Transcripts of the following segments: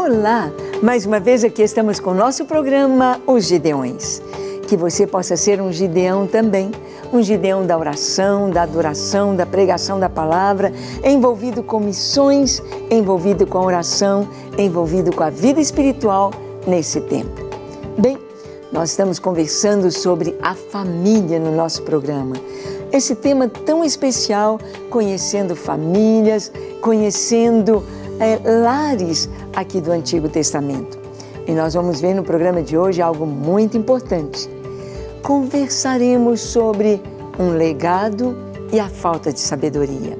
Olá! Mais uma vez aqui estamos com o nosso programa Os Gideões. Que você possa ser um Gideão também, um Gideão da oração, da adoração, da pregação da palavra, envolvido com missões, envolvido com a oração, envolvido com a vida espiritual nesse tempo. Bem, nós estamos conversando sobre a família no nosso programa. Esse tema tão especial, conhecendo famílias, conhecendo lares aqui do Antigo Testamento. E nós vamos ver no programa de hoje algo muito importante. Conversaremos sobre um legado e a falta de sabedoria.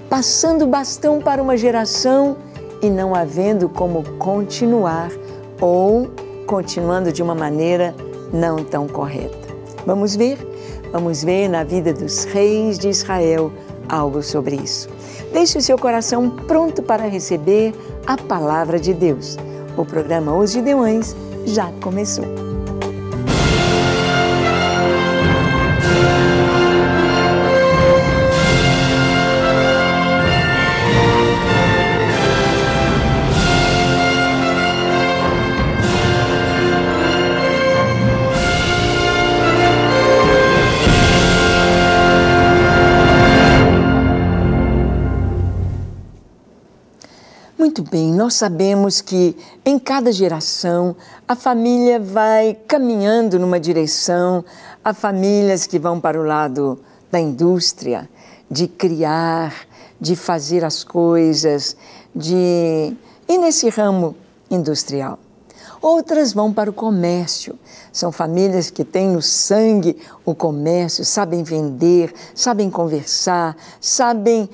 Passando o bastão para uma geração e não havendo como continuar ou continuando de uma maneira não tão correta. Vamos ver na vida dos reis de Israel algo sobre isso. Deixe o seu coração pronto para receber a palavra de Deus. O programa Os Gideões já começou. Muito bem, nós sabemos que em cada geração a família vai caminhando numa direção, há famílias que vão para o lado da indústria, de criar, de fazer as coisas, e nesse ramo industrial. Outras vão para o comércio, são famílias que têm no sangue o comércio, sabem vender, sabem conversar, sabem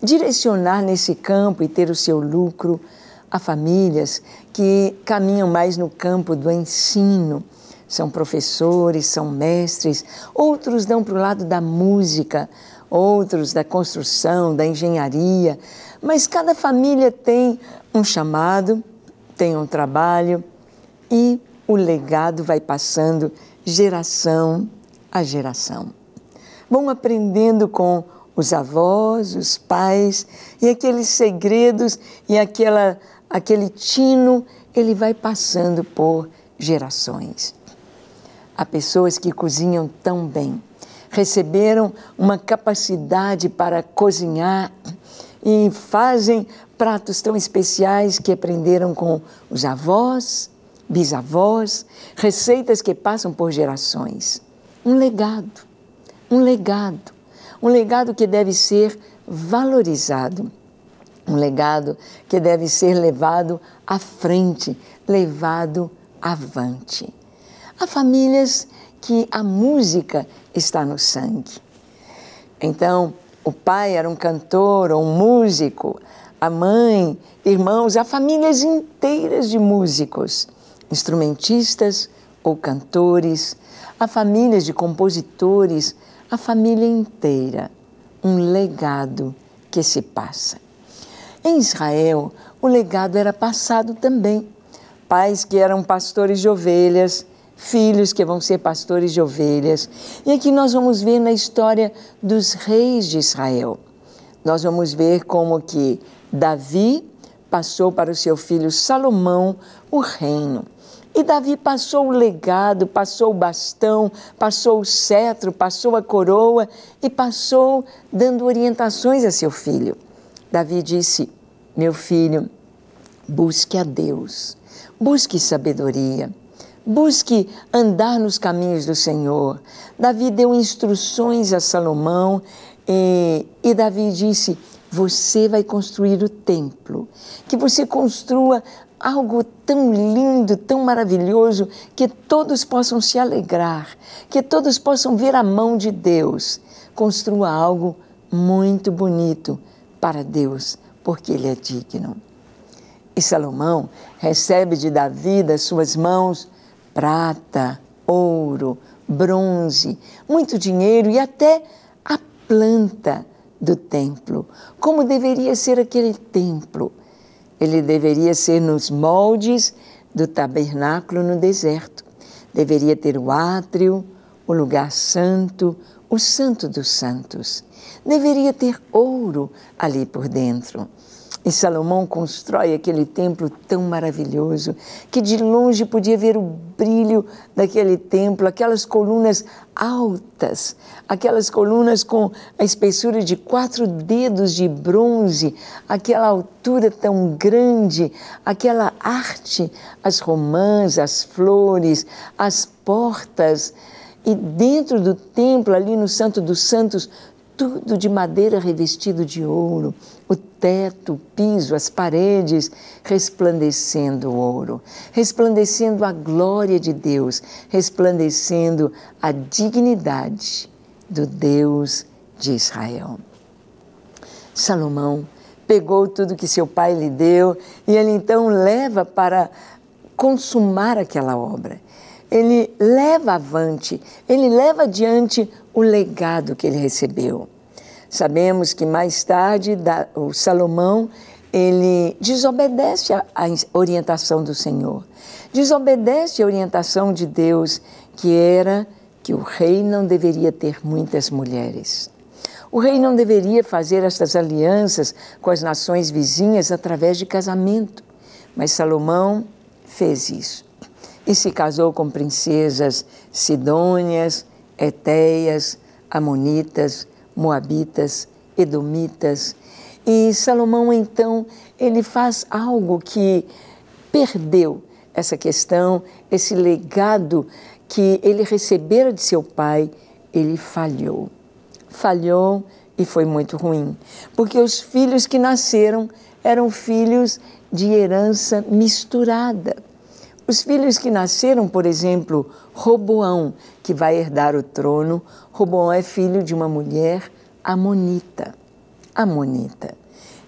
direcionar nesse campo e ter o seu lucro. Há famílias que caminham mais no campo do ensino, são professores, são mestres, outros dão para o lado da música, outros da construção, da engenharia, mas cada família tem um chamado, tem um trabalho e o legado vai passando geração a geração. Vão aprendendo com os avós, os pais, e aqueles segredos e aquele tino, ele vai passando por gerações. Há pessoas que cozinham tão bem, receberam uma capacidade para cozinhar e fazem pratos tão especiais que aprenderam com os avós, bisavós, receitas que passam por gerações. Um legado, um legado. Um legado que deve ser valorizado, um legado que deve ser levado à frente, levado avante. Há famílias que a música está no sangue. Então, o pai era um cantor ou um músico, a mãe, irmãos, há famílias inteiras de músicos, instrumentistas ou cantores, há famílias de compositores, a família inteira, um legado que se passa. Em Israel, o legado era passado também. Pais que eram pastores de ovelhas, filhos que vão ser pastores de ovelhas. E aqui nós vamos ver na história dos reis de Israel. Nós vamos ver como que Davi passou para o seu filho Salomão o reino. E Davi passou o legado, passou o bastão, passou o cetro, passou a coroa e passou dando orientações a seu filho. Davi disse: meu filho, busque a Deus, busque sabedoria, busque andar nos caminhos do Senhor. Davi deu instruções a Salomão e Davi disse: você vai construir o templo, que você construa algo tão lindo, tão maravilhoso, que todos possam se alegrar, que todos possam ver a mão de Deus. Construa algo muito bonito para Deus, porque Ele é digno. E Salomão recebe de Davi das suas mãos prata, ouro, bronze, muito dinheiro e até a planta do templo. Como deveria ser aquele templo? Ele deveria ser nos moldes do tabernáculo no deserto. Deveria ter o átrio, o lugar santo, o santo dos santos. Deveria ter ouro ali por dentro. E Salomão constrói aquele templo tão maravilhoso que de longe podia ver o brilho daquele templo, aquelas colunas altas, aquelas colunas com a espessura de 4 dedos de bronze, aquela altura tão grande, aquela arte, as romãs, as flores, as portas. E dentro do templo, ali no Santo dos Santos, tudo de madeira revestido de ouro, o teto, o piso, as paredes, resplandecendo o ouro, resplandecendo a glória de Deus, resplandecendo a dignidade do Deus de Israel. Salomão pegou tudo que seu pai lhe deu e ele então leva para consumar aquela obra. Ele leva avante, ele leva adiante o legado que ele recebeu. Sabemos que mais tarde o Salomão, ele desobedece a orientação do Senhor, desobedece a orientação de Deus, que era que o rei não deveria ter muitas mulheres. O rei não deveria fazer estas alianças com as nações vizinhas através de casamento, mas Salomão fez isso. E se casou com princesas sidônias, etéias, amonitas, moabitas, edomitas. E Salomão, então, ele faz algo que perdeu essa questão, esse legado que ele recebera de seu pai, ele falhou. Falhou e foi muito ruim, porque os filhos que nasceram eram filhos de herança misturada. Os filhos que nasceram, por exemplo, Roboão, que vai herdar o trono, Roboão é filho de uma mulher amonita.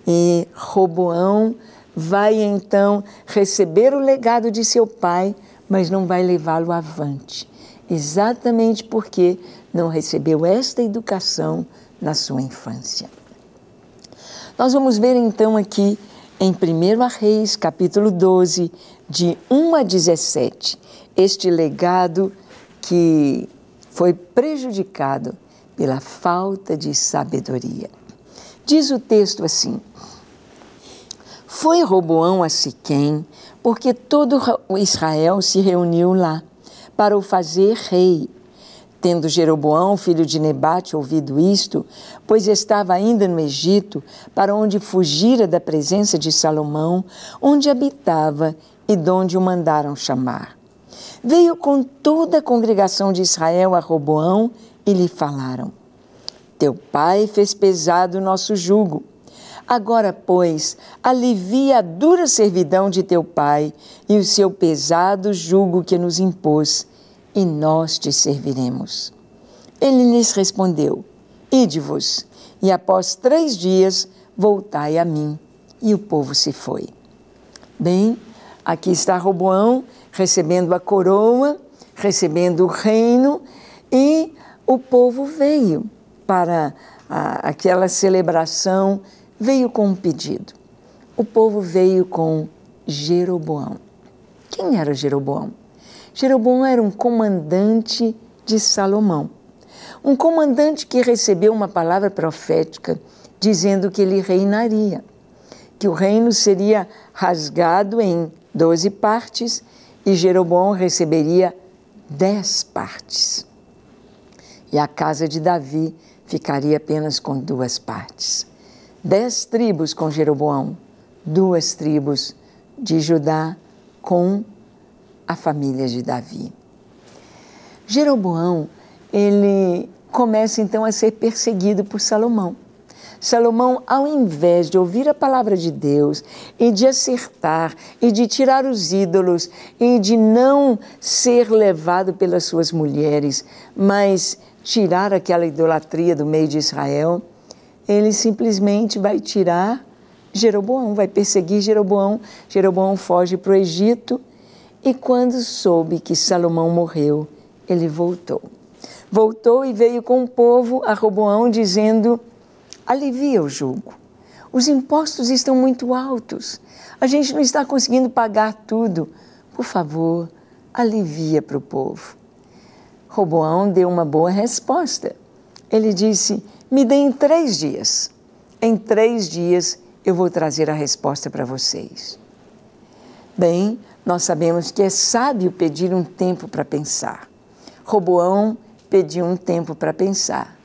E Roboão vai então receber o legado de seu pai, mas não vai levá-lo avante, exatamente porque não recebeu esta educação na sua infância. Nós vamos ver então aqui em 1 Reis, capítulo 12, de 1 a 17, este legado que foi prejudicado pela falta de sabedoria. Diz o texto assim: foi Roboão a Siquém, porque todo Israel se reuniu lá para o fazer rei. Tendo Jeroboão, filho de Nebate, ouvido isto, pois estava ainda no Egito, para onde fugira da presença de Salomão, onde habitava e donde o mandaram chamar. Veio com toda a congregação de Israel a Roboão e lhe falaram: teu pai fez pesado o nosso jugo. Agora, pois, alivia a dura servidão de teu pai e o seu pesado jugo que nos impôs, e nós te serviremos. Ele lhes respondeu: ide-vos, e após 3 dias voltai a mim. E o povo se foi. Bem, aqui está Roboão recebendo a coroa, recebendo o reino, e o povo veio para aquela celebração, veio com um pedido. O povo veio com Jeroboão. Quem era Jeroboão? Jeroboão era um comandante de Salomão, um comandante que recebeu uma palavra profética dizendo que ele reinaria, que o reino seria rasgado em 12 partes e Jeroboão receberia 10 partes. E a casa de Davi ficaria apenas com 2 partes. 10 tribos com Jeroboão, 2 tribos de Judá com a família de Davi. Jeroboão, ele começa então a ser perseguido por Salomão. Salomão, ao invés de ouvir a palavra de Deus e de acertar e de tirar os ídolos e de não ser levado pelas suas mulheres, mas tirar aquela idolatria do meio de Israel, ele simplesmente vai tirar Jeroboão, vai perseguir Jeroboão. Jeroboão foge para o Egito. E quando soube que Salomão morreu, ele voltou. Voltou e veio com o povo a Roboão dizendo: alivia o jugo. Os impostos estão muito altos. A gente não está conseguindo pagar tudo. Por favor, alivia para o povo. Roboão deu uma boa resposta. Ele disse: me deem 3 dias. Em 3 dias eu vou trazer a resposta para vocês. Bem, nós sabemos que é sábio pedir um tempo para pensar. Roboão pediu um tempo para pensar,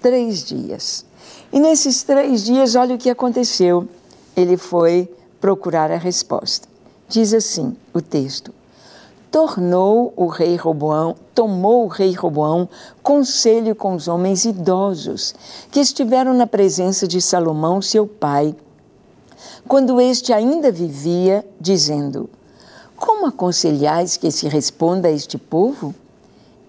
3 dias. E nesses 3 dias, olha o que aconteceu. Ele foi procurar a resposta. Diz assim o texto: tomou o rei Roboão conselho com os homens idosos que estiveram na presença de Salomão, seu pai, quando este ainda vivia, dizendo: como aconselhais que se responda a este povo?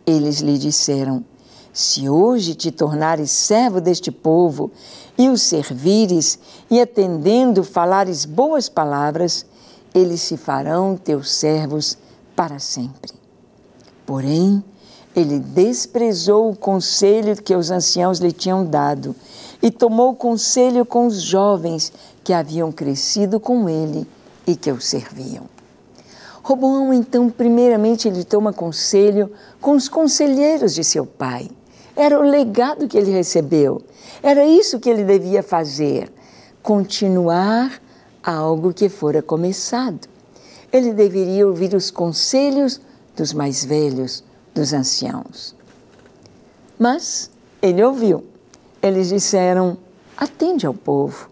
Eles lhe disseram: se hoje te tornares servo deste povo e o servires, e atendendo falares boas palavras, eles se farão teus servos para sempre. Porém, ele desprezou o conselho que os anciãos lhe tinham dado e tomou conselho com os jovens que haviam crescido com ele e que o serviam. Roboão, então, primeiramente, ele toma conselho com os conselheiros de seu pai. Era o legado que ele recebeu. Era isso que ele devia fazer, continuar algo que fora começado. Ele deveria ouvir os conselhos dos mais velhos, dos anciãos. Mas ele ouviu. Eles disseram: atende ao povo,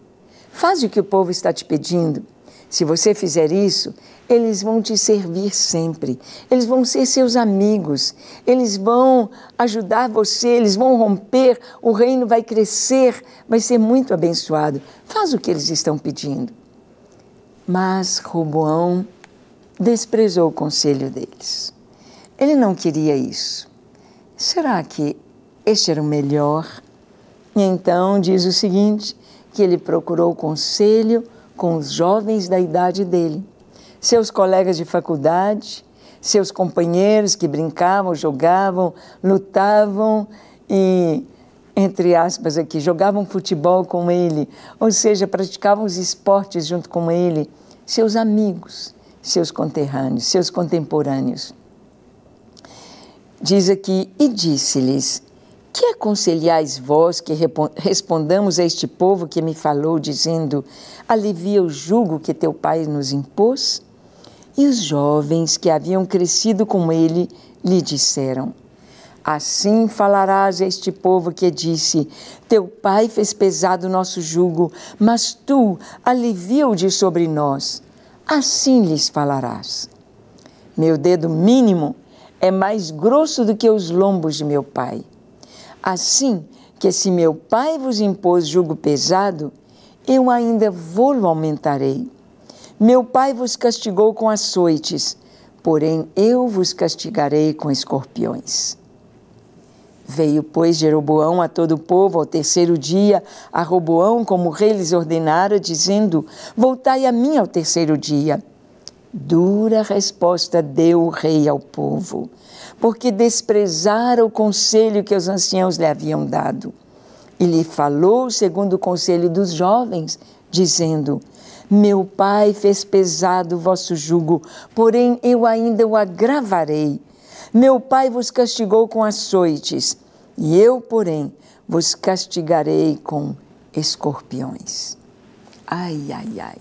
faz o que o povo está te pedindo. Se você fizer isso, eles vão te servir sempre, eles vão ser seus amigos, eles vão ajudar você, eles vão romper, o reino vai crescer, vai ser muito abençoado. Faz o que eles estão pedindo. Mas Roboão desprezou o conselho deles. Ele não queria isso. Será que este era o melhor? E então diz o seguinte, que ele procurou conselho com os jovens da idade dele, seus colegas de faculdade, seus companheiros que brincavam, jogavam, lutavam e, entre aspas aqui, jogavam futebol com ele, ou seja, praticavam os esportes junto com ele, seus amigos, seus conterrâneos, seus contemporâneos. Diz aqui: e disse-lhes: que aconselhais vós que respondamos a este povo que me falou, dizendo: alivia o jugo que teu pai nos impôs? E os jovens que haviam crescido com ele lhe disseram: assim falarás a este povo que disse: teu pai fez pesado o nosso jugo, mas tu alivia-o de sobre nós. Assim lhes falarás: meu dedo mínimo é mais grosso do que os lombos de meu pai. Assim que se meu pai vos impôs jugo pesado, eu ainda vô-lo aumentarei. Meu pai vos castigou com açoites, porém eu vos castigarei com escorpiões. Veio, pois, Jeroboão a todo o povo ao 3º dia, a Roboão, como o rei lhes ordenara, dizendo: voltai a mim ao 3º dia. Dura resposta deu o rei ao povo, porque desprezara o conselho que os anciãos lhe haviam dado. E lhe falou segundo o conselho dos jovens, dizendo: meu pai fez pesado o vosso jugo, porém eu ainda o agravarei. Meu pai vos castigou com açoites, e eu, porém, vos castigarei com escorpiões. Ai, ai, ai.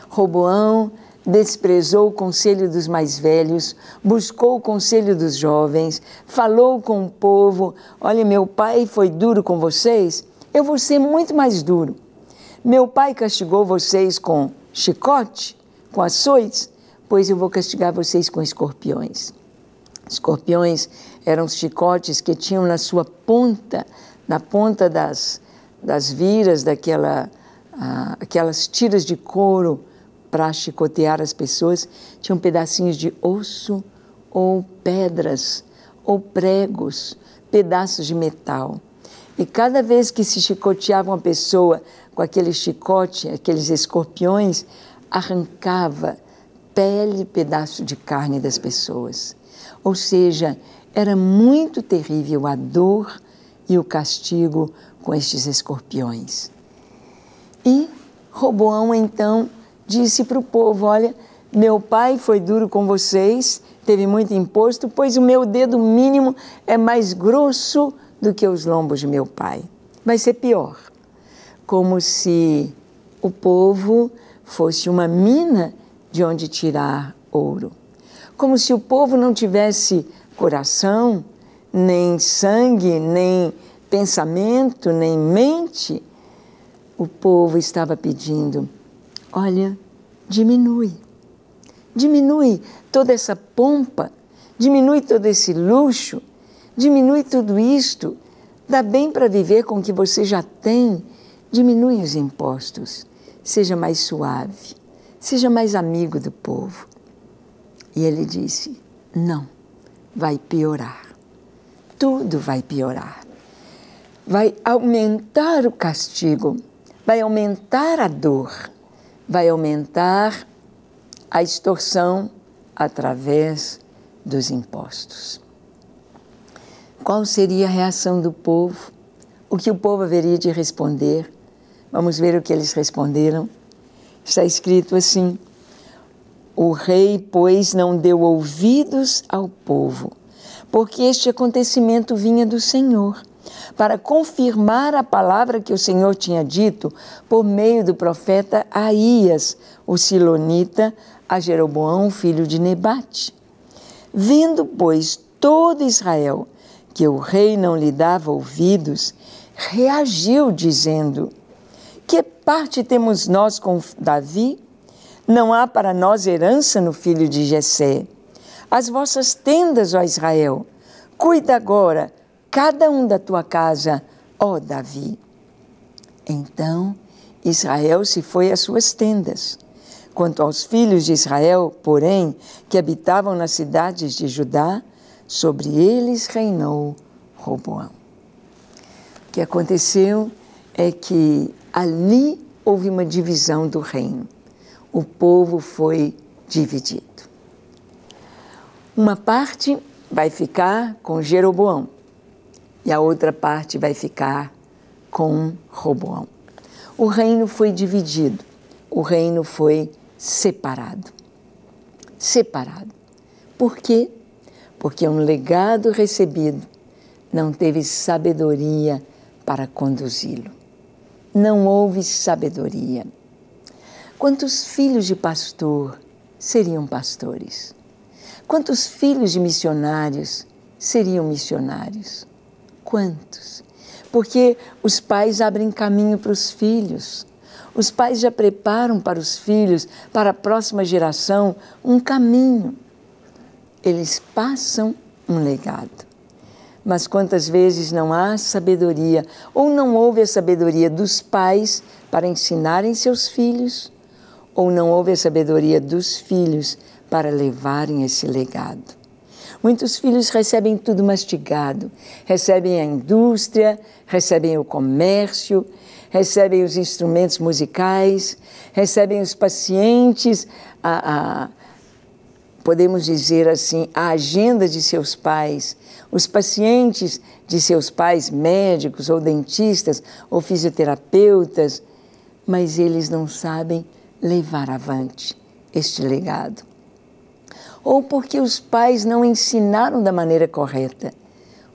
Roboão desprezou o conselho dos mais velhos, buscou o conselho dos jovens, falou com o povo: olha, meu pai foi duro com vocês, eu vou ser muito mais duro. Meu pai castigou vocês com chicote, com açoites, pois eu vou castigar vocês com escorpiões. Escorpiões eram os chicotes que tinham na sua ponta, na ponta das viras, aquelas tiras de couro para chicotear as pessoas, tinham pedacinhos de osso ou pedras ou pregos, pedaços de metal. E cada vez que se chicoteava uma pessoa com aquele chicote, aqueles escorpiões, arrancava pele e pedaço de carne das pessoas. Ou seja, era muito terrível a dor e o castigo com estes escorpiões. E Roboão, então, disse para o povo: olha, meu pai foi duro com vocês, teve muito imposto, pois o meu dedo mínimo é mais grosso do que os lombos de meu pai. Vai ser pior. Como se o povo fosse uma mina de onde tirar ouro. Como se o povo não tivesse coração, nem sangue, nem pensamento, nem mente. O povo estava pedindo, olha, diminui toda essa pompa, diminui todo esse luxo, diminui tudo isto, dá bem para viver com o que você já tem, diminui os impostos, seja mais suave, seja mais amigo do povo. E ele disse, não, vai piorar, tudo vai piorar, vai aumentar o castigo, vai aumentar a dor, vai aumentar a extorsão através dos impostos. Qual seria a reação do povo? O que o povo haveria de responder? Vamos ver o que eles responderam. Está escrito assim, o rei, pois, não deu ouvidos ao povo, porque este acontecimento vinha do Senhor, para confirmar a palavra que o Senhor tinha dito por meio do profeta Aías, o silonita, a Jeroboão, filho de Nebate. Vendo, pois, todo Israel que o rei não lhe dava ouvidos, reagiu dizendo, que parte temos nós com Davi? Não há para nós herança no filho de Jessé. As vossas tendas, ó Israel, cuida agora, cada um da tua casa, ó Davi. Então Israel se foi às suas tendas. Quanto aos filhos de Israel, porém, que habitavam nas cidades de Judá, sobre eles reinou Roboão. O que aconteceu é que ali houve uma divisão do reino. O povo foi dividido. Uma parte vai ficar com Jeroboão e a outra parte vai ficar com Roboão. O reino foi dividido, o reino foi separado. Separado. Por quê? Porque um legado recebido não teve sabedoria para conduzi-lo. Não houve sabedoria. Quantos filhos de pastor seriam pastores? Quantos filhos de missionários seriam missionários? Quantos? Porque os pais abrem caminho para os filhos. Os pais já preparam para os filhos, para a próxima geração, um caminho. Eles passam um legado. Mas quantas vezes não há sabedoria, ou não houve a sabedoria dos pais para ensinarem seus filhos, ou não houve a sabedoria dos filhos para levarem esse legado. Muitos filhos recebem tudo mastigado, recebem a indústria, recebem o comércio, recebem os instrumentos musicais, recebem os pacientes, podemos dizer assim, a agenda de seus pais, os pacientes de seus pais, médicos ou dentistas ou fisioterapeutas, mas eles não sabem levar avante este legado. Ou porque os pais não ensinaram da maneira correta,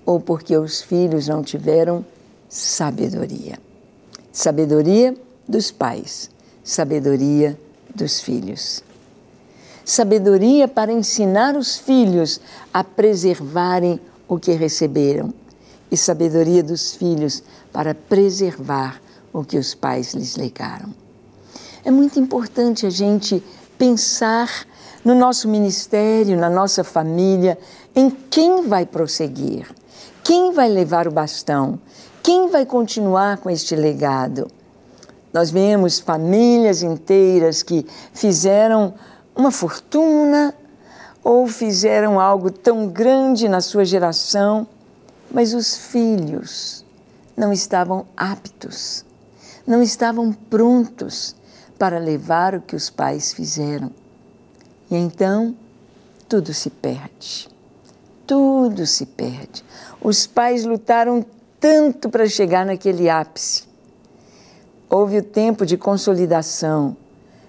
ou porque os filhos não tiveram sabedoria. Sabedoria dos pais, sabedoria dos filhos. Sabedoria para ensinar os filhos a preservarem o que receberam e sabedoria dos filhos para preservar o que os pais lhes legaram. É muito importante a gente pensar no nosso ministério, na nossa família, em quem vai prosseguir, quem vai levar o bastão, quem vai continuar com este legado. Nós vemos famílias inteiras que fizeram uma fortuna ou fizeram algo tão grande na sua geração, mas os filhos não estavam aptos, não estavam prontos para levar o que os pais fizeram. E então, tudo se perde. Tudo se perde. Os pais lutaram tanto para chegar naquele ápice. Houve o tempo de consolidação.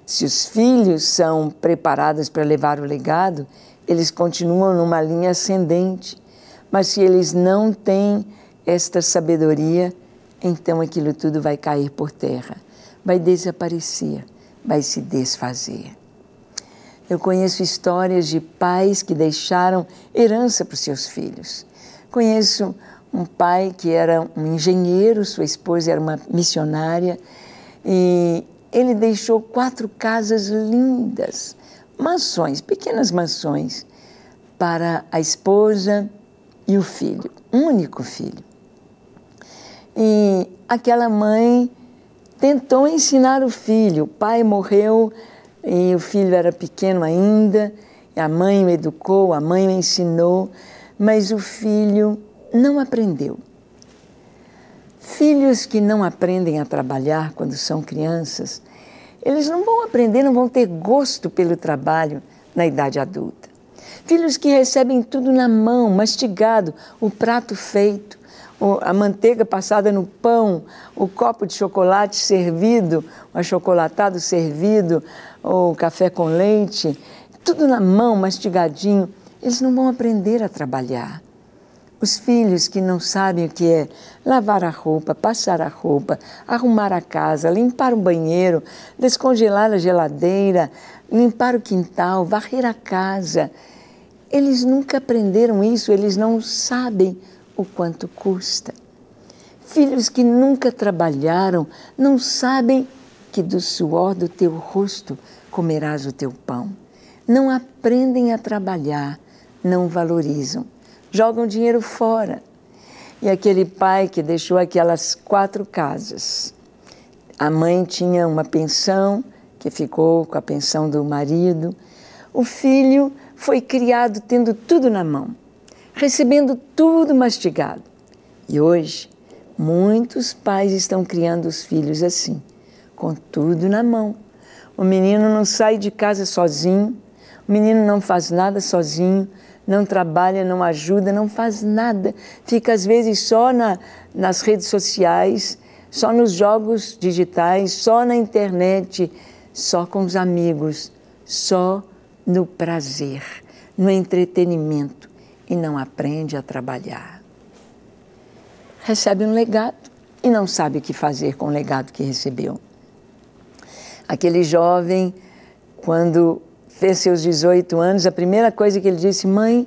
Se os filhos são preparados para levar o legado, eles continuam numa linha ascendente. Mas se eles não têm esta sabedoria, então aquilo tudo vai cair por terra. vai desaparecer, vai se desfazer. Eu conheço histórias de pais que deixaram herança para os seus filhos. Conheço um pai que era um engenheiro, sua esposa era uma missionária, e ele deixou 4 casas lindas, mansões, pequenas mansões, para a esposa e o filho, um único filho. E aquela mãe tentou ensinar o filho, o pai morreu e o filho era pequeno ainda, a mãe o educou, a mãe o ensinou, mas o filho não aprendeu. Filhos que não aprendem a trabalhar quando são crianças, eles não vão aprender, não vão ter gosto pelo trabalho na idade adulta. Filhos que recebem tudo na mão, mastigado, o prato feito, a manteiga passada no pão, o copo de chocolate servido, o achocolatado servido, o café com leite, tudo na mão, mastigadinho, eles não vão aprender a trabalhar. Os filhos que não sabem o que é lavar a roupa, passar a roupa, arrumar a casa, limpar o banheiro, descongelar a geladeira, limpar o quintal, varrer a casa, eles nunca aprenderam isso, eles não sabem o quanto custa. Filhos que nunca trabalharam, não sabem que do suor do teu rosto comerás o teu pão. Não aprendem a trabalhar, não valorizam, jogam dinheiro fora. E aquele pai que deixou aquelas 4 casas, a mãe tinha uma pensão, que ficou com a pensão do marido, o filho foi criado tendo tudo na mão, recebendo tudo mastigado. E hoje, muitos pais estão criando os filhos assim, com tudo na mão. O menino não sai de casa sozinho, o menino não faz nada sozinho, não trabalha, não ajuda, não faz nada. Fica às vezes só nas redes sociais, só nos jogos digitais, só na internet, só com os amigos, só no prazer, no entretenimento, e não aprende a trabalhar. Recebe um legado e não sabe o que fazer com o legado que recebeu. Aquele jovem, quando fez seus 18 anos, a primeira coisa que ele disse: mãe,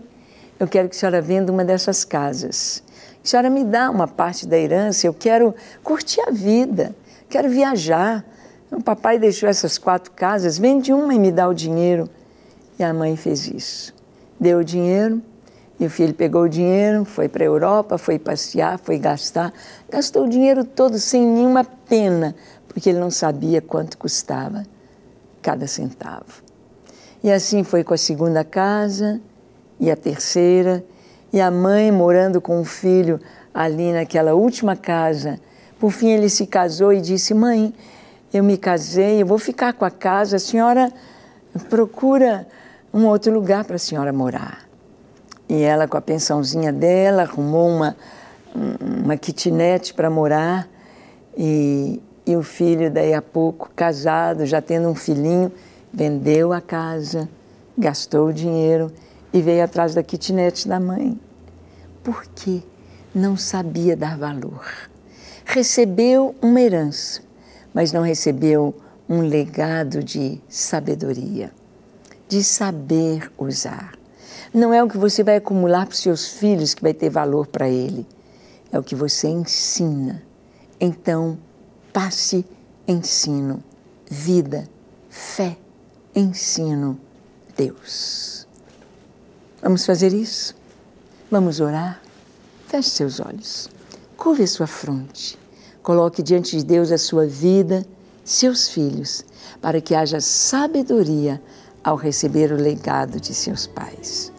eu quero que a senhora venda uma dessas casas. A senhora me dá uma parte da herança, eu quero curtir a vida, quero viajar. O papai deixou essas 4 casas, vende uma e me dá o dinheiro. E a mãe fez isso. Deu o dinheiro, e o filho pegou o dinheiro, foi para a Europa, foi passear, foi gastar. Gastou o dinheiro todo sem nenhuma pena, porque ele não sabia quanto custava cada centavo. E assim foi com a 2ª casa, e a 3ª, e a mãe morando com o filho ali naquela última casa. Por fim ele se casou e disse: mãe, eu me casei, eu vou ficar com a casa, a senhora procura um outro lugar para a senhora morar. E ela, com a pensãozinha dela, arrumou uma kitnet para morar, e o filho, daí a pouco, casado, já tendo um filhinho, vendeu a casa, gastou o dinheiro e veio atrás da kitnet da mãe. Por quê? Não sabia dar valor. Recebeu uma herança, mas não recebeu um legado de sabedoria, de saber usar. Não é o que você vai acumular para os seus filhos que vai ter valor para ele, é o que você ensina. Então, passe ensino, vida, fé, ensino, Deus. Vamos fazer isso? Vamos orar? Feche seus olhos, curve a sua fronte, coloque diante de Deus a sua vida, seus filhos, para que haja sabedoria ao receber o legado de seus pais.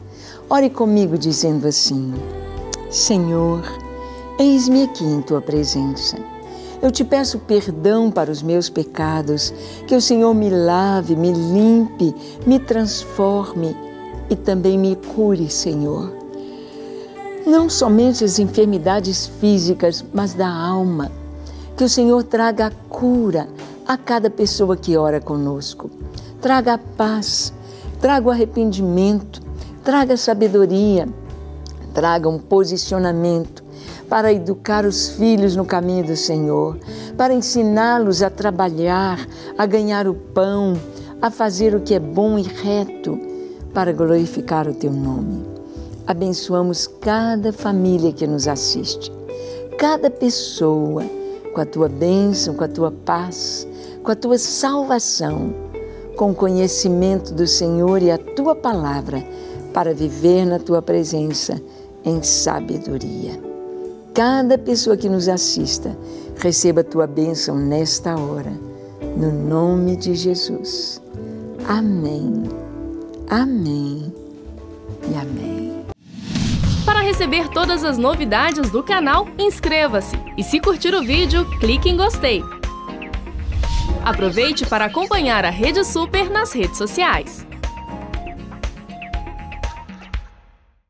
Ore comigo dizendo assim: Senhor, eis-me aqui em Tua presença. Eu te peço perdão para os meus pecados, que o Senhor me lave, me limpe, me transforme e também me cure, Senhor. Não somente as enfermidades físicas, mas da alma. Que o Senhor traga a cura a cada pessoa que ora conosco. Traga a paz, traga o arrependimento, traga a sabedoria, traga um posicionamento para educar os filhos no caminho do Senhor, para ensiná-los a trabalhar, a ganhar o pão, a fazer o que é bom e reto, para glorificar o Teu nome. Abençoamos cada família que nos assiste, cada pessoa, com a Tua bênção, com a Tua paz, com a Tua salvação, com o conhecimento do Senhor e a Tua palavra, para viver na Tua presença em sabedoria. Cada pessoa que nos assista, receba a Tua bênção nesta hora, no nome de Jesus. Amém, amém e amém. Para receber todas as novidades do canal, inscreva-se e, se curtir o vídeo, clique em gostei. Aproveite para acompanhar a Rede Super nas redes sociais.